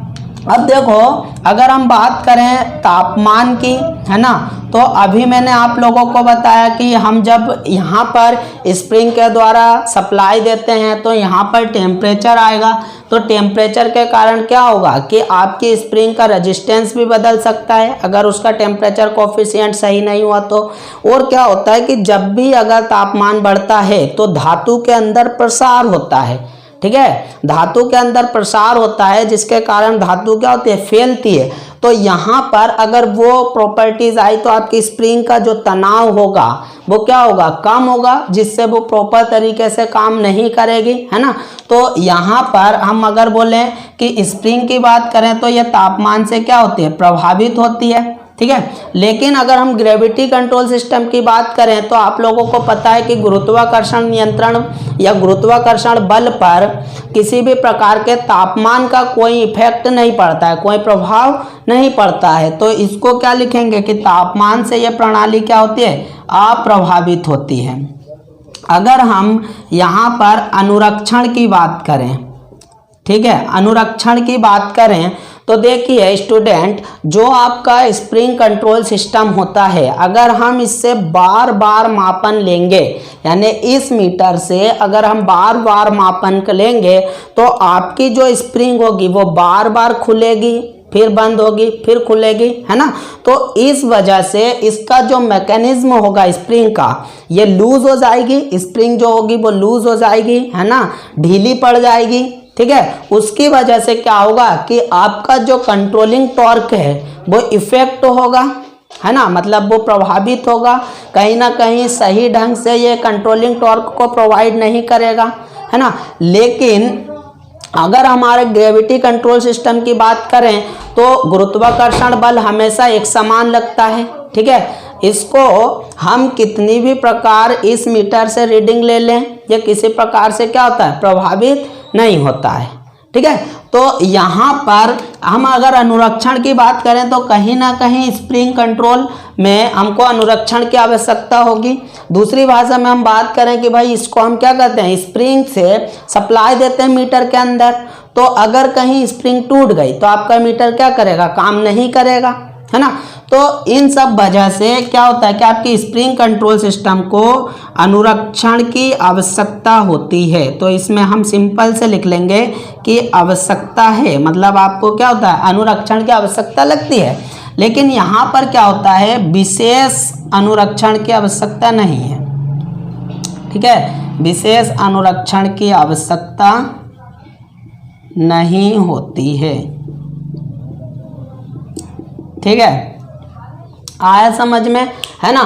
[SPEAKER 1] अब देखो, अगर हम बात करें तापमान की, है ना, तो अभी मैंने आप लोगों को बताया कि हम जब यहाँ पर स्प्रिंग के द्वारा सप्लाई देते हैं तो यहाँ पर टेम्परेचर आएगा। तो टेम्परेचर के कारण क्या होगा कि आपकी स्प्रिंग का रेजिस्टेंस भी बदल सकता है अगर उसका टेम्परेचर कोफिशिएंट सही नहीं हुआ तो। और क्या होता है कि जब भी अगर तापमान बढ़ता है तो धातु के अंदर प्रसार होता है, ठीक है, धातु के अंदर प्रसार होता है, जिसके कारण धातु क्या होती है, फैलती है। तो यहाँ पर अगर वो प्रॉपर्टीज आई तो आपकी स्प्रिंग का जो तनाव होगा वो क्या होगा, कम होगा, जिससे वो प्रॉपर तरीके से काम नहीं करेगी, है ना। तो यहाँ पर हम अगर बोलें कि स्प्रिंग की बात करें तो ये तापमान से क्या होती है, प्रभावित होती है, ठीक है। लेकिन अगर हम ग्रेविटी कंट्रोल सिस्टम की बात करें तो आप लोगों को पता है कि गुरुत्वाकर्षण नियंत्रण या गुरुत्वाकर्षण बल पर किसी भी प्रकार के तापमान का कोई इफेक्ट नहीं पड़ता है, कोई प्रभाव नहीं पड़ता है। तो इसको क्या लिखेंगे कि तापमान से यह प्रणाली क्या होती है, अप्रभावित होती है। अगर हम यहाँ पर अनुरक्षण की बात करें, ठीक है, अनुरक्षण की बात करें तो देखिए स्टूडेंट, जो आपका स्प्रिंग कंट्रोल सिस्टम होता है, अगर हम इससे बार बार मापन लेंगे, यानी इस मीटर से अगर हम बार बार मापन लेंगे तो आपकी जो स्प्रिंग होगी वो बार बार खुलेगी, फिर बंद होगी, फिर खुलेगी, है ना। तो इस वजह से इसका जो मैकेनिज्म होगा स्प्रिंग का, ये लूज हो जाएगी, स्प्रिंग जो होगी वो लूज हो जाएगी, है ना, ढीली पड़ जाएगी, ठीक है। उसकी वजह से क्या होगा कि आपका जो कंट्रोलिंग टॉर्क है वो इफेक्ट होगा, है ना, मतलब वो प्रभावित होगा, कहीं ना कहीं सही ढंग से ये कंट्रोलिंग टॉर्क को प्रोवाइड नहीं करेगा, है ना। लेकिन अगर हमारे ग्रेविटी कंट्रोल सिस्टम की बात करें तो गुरुत्वाकर्षण बल हमेशा एक समान लगता है, ठीक है। इसको हम कितनी भी प्रकार इस मीटर से रीडिंग ले लें, ये किसी प्रकार से क्या होता है, प्रभावित नहीं होता है, ठीक है। तो यहाँ पर हम अगर अनुरक्षण की बात करें तो कहीं ना कहीं स्प्रिंग कंट्रोल में हमको अनुरक्षण की आवश्यकता होगी। दूसरी भाषा में हम बात करें कि भाई इसको हम क्या करते हैं, स्प्रिंग से सप्लाई देते हैं मीटर के अंदर, तो अगर कहीं स्प्रिंग टूट गई तो आपका मीटर क्या करेगा, काम नहीं करेगा, है ना। तो इन सब वजह से क्या होता है कि आपकी स्प्रिंग कंट्रोल सिस्टम को अनुरक्षण की आवश्यकता होती है। तो इसमें हम सिंपल से लिख लेंगे कि आवश्यकता है, मतलब आपको क्या होता है, अनुरक्षण की आवश्यकता लगती है। लेकिन यहाँ पर क्या होता है, विशेष अनुरक्षण की आवश्यकता नहीं है, ठीक है, विशेष अनुरक्षण की आवश्यकता नहीं होती है, ठीक है, आया समझ में, है ना।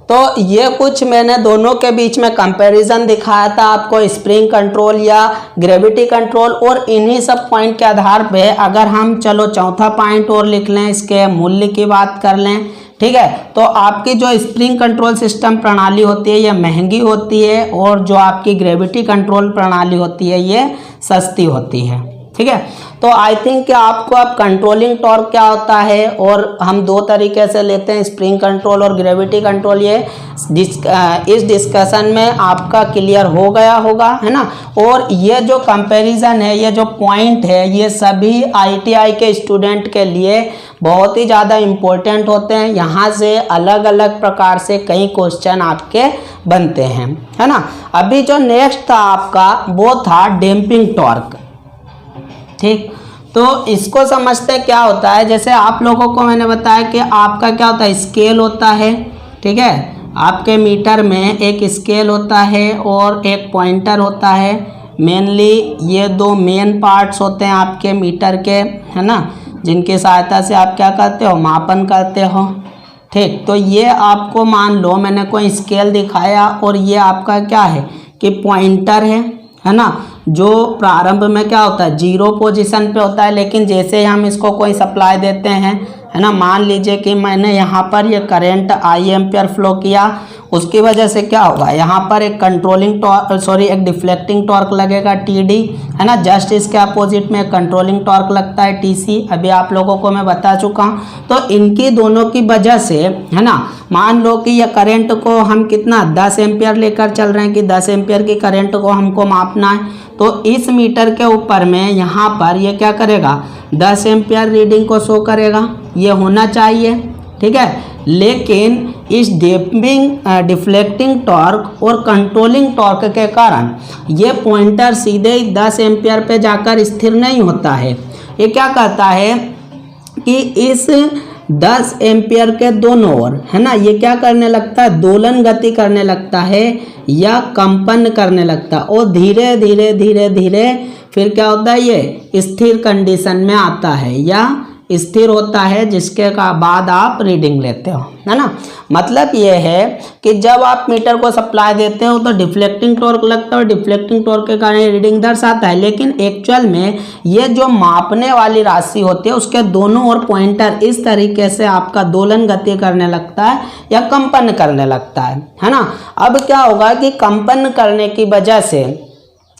[SPEAKER 1] तो ये कुछ मैंने दोनों के बीच में कंपैरिजन दिखाया था आपको, स्प्रिंग कंट्रोल या ग्रेविटी कंट्रोल। और इन्हीं सब पॉइंट के आधार पे अगर हम चलो चौथा पॉइंट और लिख लें, इसके मूल्य की बात कर लें, ठीक है। तो आपकी जो स्प्रिंग कंट्रोल सिस्टम प्रणाली होती है ये महंगी होती है, और जो आपकी ग्रेविटी कंट्रोल प्रणाली होती है ये सस्ती होती है, ठीक है। तो आई थिंक कि आपको अब कंट्रोलिंग टॉर्क क्या होता है, और हम दो तरीके से लेते हैं, स्प्रिंग कंट्रोल और ग्रेविटी कंट्रोल, ये इस डिस्कशन में आपका क्लियर हो गया होगा, है ना। और ये जो कंपैरिजन है, ये जो पॉइंट है, ये सभी आईटीआई के स्टूडेंट के लिए बहुत ही ज़्यादा इम्पोर्टेंट होते हैं। यहाँ से अलग अलग प्रकार से कई क्वेश्चन आपके बनते हैं, है ना। अभी जो नेक्स्ट था आपका वो था डैम्पिंग टॉर्क, ठीक। तो इसको समझते क्या होता है, जैसे आप लोगों को मैंने बताया कि आपका क्या होता है, स्केल होता है, ठीक है, आपके मीटर में एक स्केल होता है और एक पॉइंटर होता है। मेनली ये दो मेन पार्ट्स होते हैं आपके मीटर के, है ना, जिनकी सहायता से आप क्या करते हो, मापन करते हो, ठीक। तो ये आपको मान लो मैंने कोई स्केल दिखाया और ये आपका क्या है कि पॉइंटर है ना, जो प्रारंभ में क्या होता है, जीरो पोजीशन पे होता है, लेकिन जैसे हम इसको कोई सप्लाई देते हैं है ना। मान लीजिए कि मैंने यहाँ पर ये करंट आई एम्पियर फ्लो किया, उसकी वजह से क्या होगा, यहाँ पर एक कंट्रोलिंग टॉर्क एक डिफ्लेक्टिंग टॉर्क लगेगा टीडी, है ना। जस्ट इसके अपोजिट में कंट्रोलिंग टॉर्क लगता है टीसी, अभी आप लोगों को मैं बता चुका हूँ। तो इनकी दोनों की वजह से, है ना, मान लो कि ये करंट को हम कितना 10 एम्पियर लेकर चल रहे हैं कि 10 एम्पियर की करंट को हमको मापना है, तो इस मीटर के ऊपर में यहाँ पर ये क्या करेगा, 10 एम्पियर रीडिंग को शो करेगा, ये होना चाहिए, ठीक है। लेकिन इस डिफ्लेक्टिंग टॉर्क और कंट्रोलिंग टॉर्क के कारण ये पॉइंटर सीधे 10 एम्पियर पे जाकर स्थिर नहीं होता है। ये क्या करता है कि इस 10 एम्पियर के दोनों ओर, है ना, ये क्या करने लगता है, दोलन गति करने लगता है या कंपन करने लगता है, और धीरे धीरे धीरे धीरे फिर क्या होता है, ये स्थिर कंडीशन में आता है या स्थिर होता है, जिसके का बाद आप रीडिंग लेते हो, है ना। मतलब ये है कि जब आप मीटर को सप्लाई देते हो तो डिफ्लेक्टिंग टॉर्क लगता है, और डिफ्लेक्टिंग टॉर्क के कारण रीडिंग दर्शाता है। लेकिन एक्चुअल में ये जो मापने वाली राशि होती है उसके दोनों ओर पॉइंटर इस तरीके से आपका दोलन गति करने लगता है या कंपन करने लगता है ना। अब क्या होगा कि कंपन करने की वजह से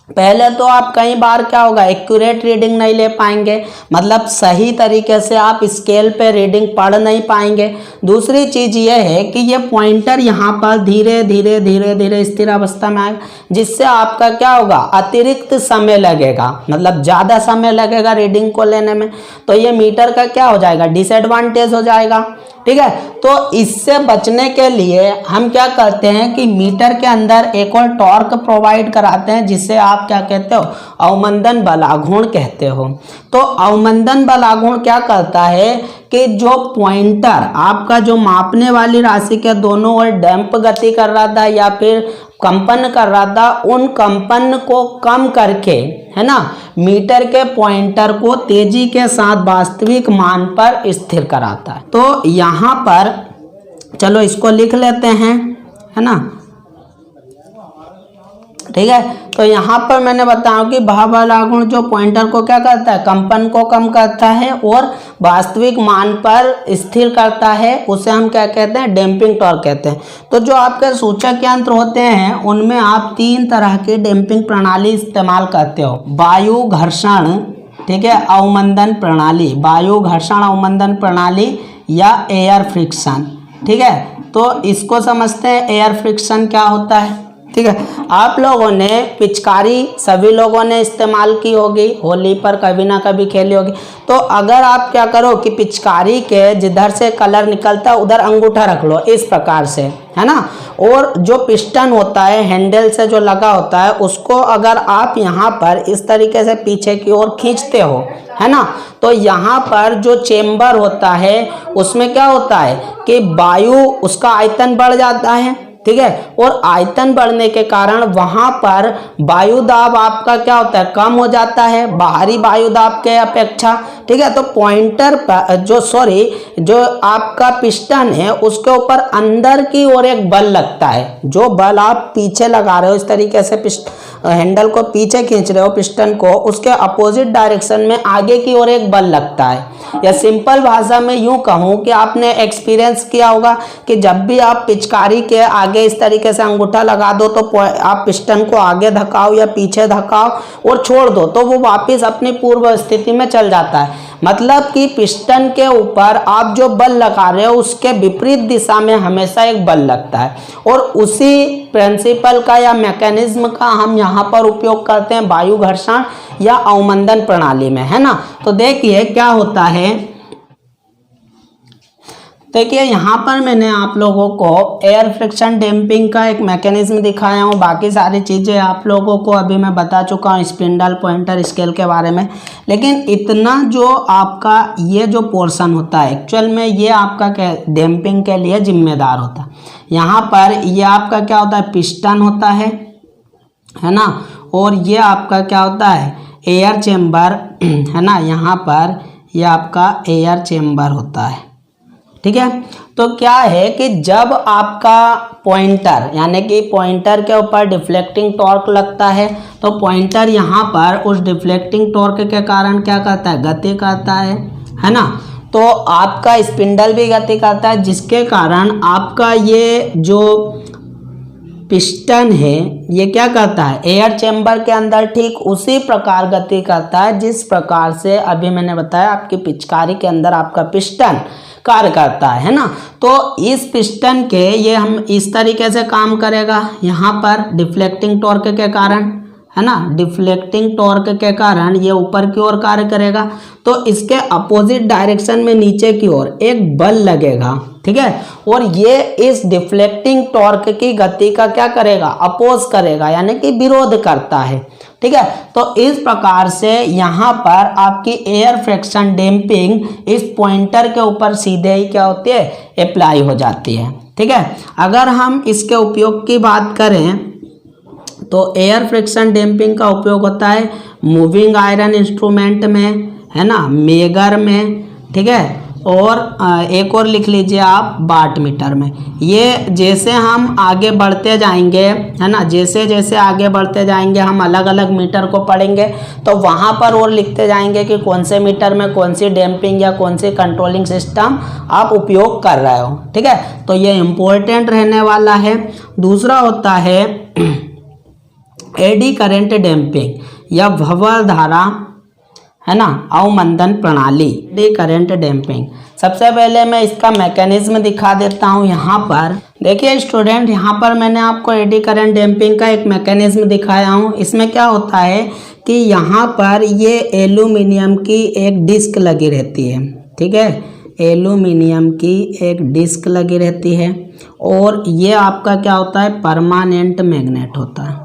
[SPEAKER 1] पहले तो आप कई बार क्या होगा, एक्यूरेट रीडिंग नहीं ले पाएंगे, मतलब सही तरीके से आप स्केल पे रीडिंग पढ़ नहीं पाएंगे। दूसरी चीज़ ये है कि ये पॉइंटर यहाँ पर धीरे धीरे धीरे धीरे स्थिर अवस्था में आएगा, जिससे आपका क्या होगा, अतिरिक्त समय लगेगा, मतलब ज़्यादा समय लगेगा रीडिंग को लेने में, तो ये मीटर का क्या हो जाएगा, डिसएडवांटेज हो जाएगा, ठीक है। तो इससे बचने के लिए हम क्या करते हैं कि मीटर के अंदर एक और टॉर्क प्रोवाइड कराते हैं, जिसे आप क्या कहते हो, अवमंदन बल आघूर्ण कहते हो। तो अवमंदन बल आघूर्ण क्या करता है कि जो पॉइंटर आपका जो मापने वाली राशि के दोनों ओर डैम्प गति कर रहा था या फिर कंपन कर रहा था, उन कंपन को कम करके, है ना, मीटर के पॉइंटर को तेजी के साथ वास्तविक मान पर स्थिर कराता है। तो यहाँ पर चलो इसको लिख लेते हैं, है ना, ठीक है। तो यहाँ पर मैंने बताया कि भार बल आघूर्ण जो पॉइंटर को क्या करता है, कंपन को कम करता है और वास्तविक मान पर स्थिर करता है, उसे हम क्या कहते हैं, डैम्पिंग टॉर्क कहते हैं। तो जो आपके सूचक यंत्र होते हैं उनमें आप 3 तरह की डैम्पिंग प्रणाली इस्तेमाल करते हो, वायु घर्षण, ठीक है, अवमंदन प्रणाली, वायु घर्षण अवमंदन प्रणाली या एयर फ्रिक्शन, ठीक है। तो इसको समझते हैं एयर फ्रिक्शन क्या होता है, ठीक है। आप लोगों ने पिचकारी सभी लोगों ने इस्तेमाल की होगी, होली पर कभी ना कभी खेली होगी। तो अगर आप क्या करो कि पिचकारी के जिधर से कलर निकलता है उधर अंगूठा रख लो इस प्रकार से, है ना, और जो पिस्टन होता है हैंडल से जो लगा होता है उसको अगर आप यहाँ पर इस तरीके से पीछे की ओर खींचते हो, है ना, तो यहाँ पर जो चेम्बर होता है उसमें क्या होता है कि वायु उसका आयतन बढ़ जाता है, ठीक है, और आयतन बढ़ने के कारण वहां पर वायु दाब आपका क्या होता है, कम हो जाता है बाहरी वायु दाब के अपेक्षा, ठीक है। तो पॉइंटर पर जो आपका पिस्टन है उसके ऊपर अंदर की ओर एक बल लगता है, जो बल आप पीछे लगा रहे हो, इस तरीके से हैंडल को पीछे खींच रहे हो पिस्टन को, उसके अपोजिट डायरेक्शन में आगे की ओर एक बल लगता है। या सिंपल भाषा में यूं कहूं कि आपने एक्सपीरियंस किया होगा कि जब भी आप पिचकारी के आगे इस तरीके से अंगूठा लगा दो तो आप पिस्टन को आगे धकाओ या पीछे धकाओ और छोड़ दो तो वो वापस अपनी पूर्व स्थिति में चल जाता है। मतलब कि पिस्टन के ऊपर आप जो बल लगा रहे हो उसके विपरीत दिशा में हमेशा एक बल लगता है, और उसी प्रिंसिपल का या मैकेनिज्म का हम यहाँ पर उपयोग करते हैं वायु घर्षण या अवमंदन प्रणाली में, है ना। तो देखिए क्या होता है, देखिए यहाँ पर मैंने आप लोगों को एयर फ्रिक्शन डैम्पिंग का एक मैकेनिज्म दिखाया हूँ, बाकी सारी चीज़ें आप लोगों को अभी मैं बता चुका हूँ स्पिंडल पॉइंटर स्केल के बारे में। लेकिन इतना जो आपका ये जो पोर्शन होता है एक्चुअल में ये आपका डैम्पिंग के लिए जिम्मेदार होता है। यहाँ पर ये आपका क्या होता है, पिस्टन होता है ना, और ये आपका क्या होता है, एयर चेम्बर, है ना। यहाँ पर ये आपका एयर चेम्बर होता है, ठीक है। तो क्या है कि जब आपका पॉइंटर यानी कि पॉइंटर के ऊपर डिफ्लेक्टिंग टॉर्क लगता है तो पॉइंटर यहाँ पर उस डिफ्लेक्टिंग टॉर्क के कारण क्या करता है, गति करता है ना। तो आपका स्पिंडल भी गति करता है, जिसके कारण आपका ये जो पिस्टन है ये क्या करता है, एयर चैम्बर के अंदर ठीक उसी प्रकार गति करता है जिस प्रकार से अभी मैंने बताया आपकी पिचकारी के अंदर आपका पिस्टन कार्य करता है ना। तो इस पिस्टन के ये हम इस तरीके से काम करेगा, यहाँ पर डिफ्लेक्टिंग टॉर्क के कारण, है ना, डिफ्लेक्टिंग टॉर्क के कारण ये ऊपर की ओर कार्य करेगा। तो इसके अपोजिट डायरेक्शन में नीचे की ओर एक बल लगेगा, ठीक है, और ये इस डिफ्लेक्टिंग टॉर्क की गति का क्या करेगा, अपोज करेगा, यानी कि विरोध करता है, ठीक है। तो इस प्रकार से यहाँ पर आपकी एयर फ्रिक्शन डैम्पिंग इस पॉइंटर के ऊपर सीधे ही क्या होती है, अप्लाई हो जाती है, ठीक है। अगर हम इसके उपयोग की बात करें तो एयर फ्रिक्शन डैम्पिंग का उपयोग होता है मूविंग आयरन इंस्ट्रूमेंट में, है ना, मेगर में, ठीक है, और एक और लिख लीजिए आप वाट मीटर में। ये जैसे हम आगे बढ़ते जाएंगे, है ना, जैसे जैसे आगे बढ़ते जाएंगे हम अलग अलग मीटर को पढ़ेंगे तो वहाँ पर और लिखते जाएंगे कि कौन से मीटर में कौन सी डैम्पिंग या कौन सी कंट्रोलिंग सिस्टम आप उपयोग कर रहे हो, ठीक है। तो ये इम्पोर्टेंट रहने वाला है। दूसरा होता है एडी करंट डैम्पिंग या भंवर धारा, है ना, अवमंदन प्रणाली, एडी करंट डैम्पिंग। सबसे पहले मैं इसका मैकेनिज्म दिखा देता हूँ। यहाँ पर देखिए स्टूडेंट, यहाँ पर मैंने आपको एडी करंट डैम्पिंग का एक मैकेनिज्म दिखाया हूँ। इसमें क्या होता है कि यहाँ पर ये एल्यूमिनियम की एक डिस्क लगी रहती है, ठीक है, एल्यूमिनियम की एक डिस्क लगी रहती है, और ये आपका क्या होता है, परमानेंट मैग्नेट होता है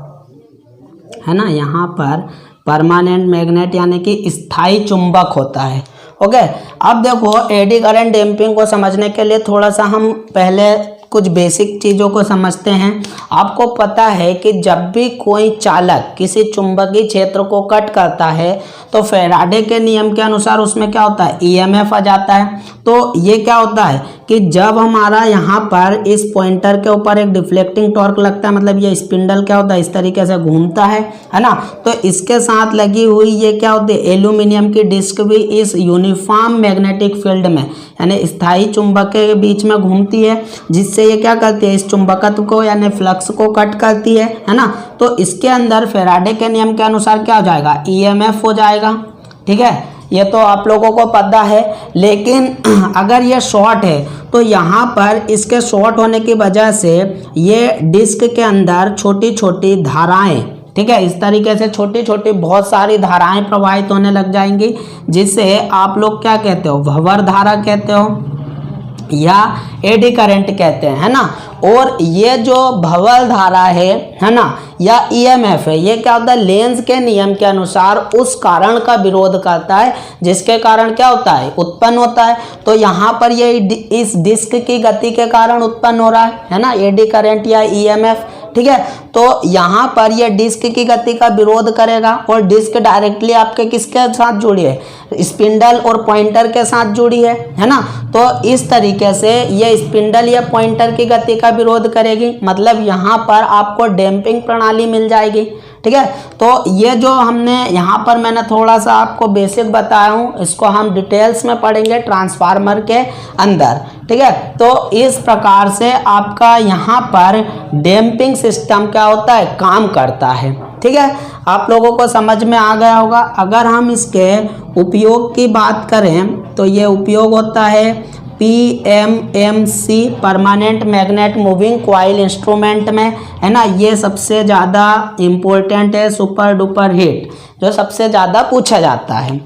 [SPEAKER 1] ना। यहाँ पर परमानेंट मैग्नेट यानी कि स्थायी चुंबक होता है। ओके, अब देखो एडी करंट डैम्पिंग को समझने के लिए थोड़ा सा हम पहले कुछ बेसिक चीज़ों को समझते हैं। आपको पता है कि जब भी कोई चालक किसी चुंबकीय क्षेत्र को कट करता है तो फैराडे के नियम के अनुसार उसमें क्या होता है, ईएमएफ आ जाता है। तो ये क्या होता है कि जब हमारा यहाँ पर इस पॉइंटर के ऊपर एक डिफ्लेक्टिंग टॉर्क लगता है, मतलब ये स्पिंडल क्या होता है, इस तरीके से घूमता है ना, तो इसके साथ लगी हुई ये क्या होती है, एल्यूमिनियम की डिस्क भी इस यूनिफॉर्म मैग्नेटिक फील्ड में यानी स्थायी चुंबक के बीच में घूमती है, जिससे ये क्या करती है, इस चुंबकत्व को यानी फ्लक्स को कट करती है ना। तो इसके अंदर फैराडे के नियम के अनुसार क्या हो जाएगा, ईएमएफ हो जाएगा, ठीक है। ये तो आप लोगों को पता है। लेकिन अगर ये शॉर्ट है तो यहाँ पर इसके शॉर्ट होने की वजह से ये डिस्क के अंदर छोटी छोटी धाराएं, ठीक है, इस तरीके से छोटी छोटी बहुत सारी धाराएं प्रवाहित होने लग जाएंगी, जिसे आप लोग क्या कहते हो, भंवर धारा कहते हो या एडी करंट कहते हैं, है ना। और ये जो भंवर धारा है ना, या ईएमएफ है, ये क्या होता है, लेंज के नियम के अनुसार उस कारण का विरोध करता है जिसके कारण क्या होता है, उत्पन्न होता है। तो यहाँ पर ये इस डिस्क की गति के कारण उत्पन्न हो रहा है ना, एडी करंट या ईएमएफ, ठीक है। तो यहाँ पर ये डिस्क की गति का विरोध करेगा, और डिस्क डायरेक्टली आपके किसके साथ जुड़ी है, स्पिंडल और पॉइंटर के साथ जुड़ी है ना। तो इस तरीके से ये स्पिंडल या पॉइंटर की गति का विरोध करेगी, मतलब यहाँ पर आपको डैम्पिंग प्रणाली मिल जाएगी, ठीक है। तो ये जो हमने यहाँ पर मैंने थोड़ा सा आपको बेसिक बताया हूँ, इसको हम डिटेल्स में पढ़ेंगे ट्रांसफार्मर के अंदर, ठीक है। तो इस प्रकार से आपका यहाँ पर डैम्पिंग सिस्टम क्या होता है, काम करता है, ठीक है। आप लोगों को समझ में आ गया होगा। अगर हम इसके उपयोग की बात करें तो ये उपयोग होता है PMMC permanent magnet moving coil instrument में, है ना। ये सबसे ज़्यादा इम्पोर्टेंट है, सुपर डुपर हिट जो सबसे ज़्यादा पूछा जाता है।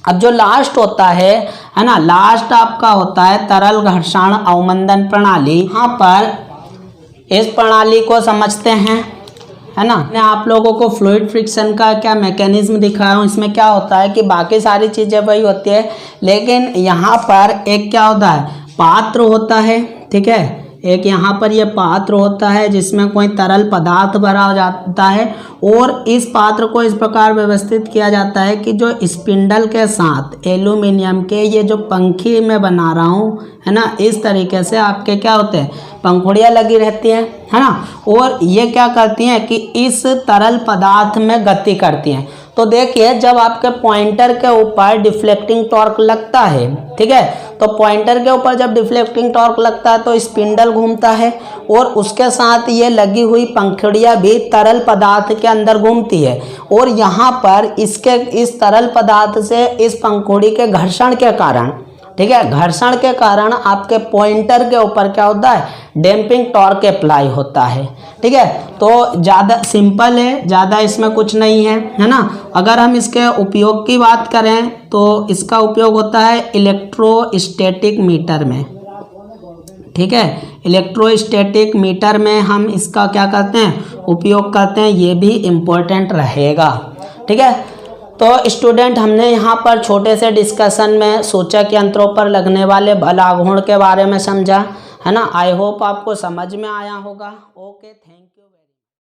[SPEAKER 1] अब जो लास्ट होता है ना, लास्ट आपका होता है तरल घर्षण अवमंदन प्रणाली। यहाँ पर इस प्रणाली को समझते हैं, है ना। मैं आप लोगों को फ्लूइड फ्रिक्शन का क्या मैकेनिज्म दिखाया हूँ। इसमें क्या होता है कि बाकी सारी चीज़ें वही होती है, लेकिन यहाँ पर एक क्या होता है, पात्र होता है, ठीक है। एक यहाँ पर ये पात्र होता है जिसमें कोई तरल पदार्थ भरा हो जाता है, और इस पात्र को इस प्रकार व्यवस्थित किया जाता है कि जो स्पिंडल के साथ एल्यूमिनियम के ये जो पंखी मैं बना रहा हूँ, है ना, इस तरीके से आपके क्या होते हैं, पंखुड़ियाँ लगी रहती हैं, है ना। और ये क्या करती हैं कि इस तरल पदार्थ में गति करती हैं। तो देखिए जब आपके पॉइंटर के ऊपर डिफ्लेक्टिंग टॉर्क लगता है, ठीक है, तो पॉइंटर के ऊपर जब डिफ्लेक्टिंग टॉर्क लगता है तो स्पिंडल घूमता है और उसके साथ ये लगी हुई पंखुड़ियाँ भी तरल पदार्थ के अंदर घूमती है और यहाँ पर इसके इस तरल पदार्थ से इस पंखुड़ी के घर्षण के कारण, ठीक है, घर्षण के कारण आपके पॉइंटर के ऊपर क्या होता है, डैम्पिंग टॉर्क अप्लाई होता है। ठीक है, तो ज़्यादा सिंपल है, ज़्यादा इसमें कुछ नहीं है ना। अगर हम इसके उपयोग की बात करें तो इसका उपयोग होता है इलेक्ट्रोस्टैटिक मीटर में। ठीक है, इलेक्ट्रोस्टैटिक मीटर में हम इसका क्या करते हैं, उपयोग करते हैं, ये भी इम्पोर्टेंट रहेगा। ठीक है, तो स्टूडेंट हमने यहाँ पर छोटे से डिस्कशन में सूचक यंत्रों पर लगने वाले बल आघूर्ण के बारे में समझा, है ना। आई होप आपको समझ में आया होगा। Okay, thank you.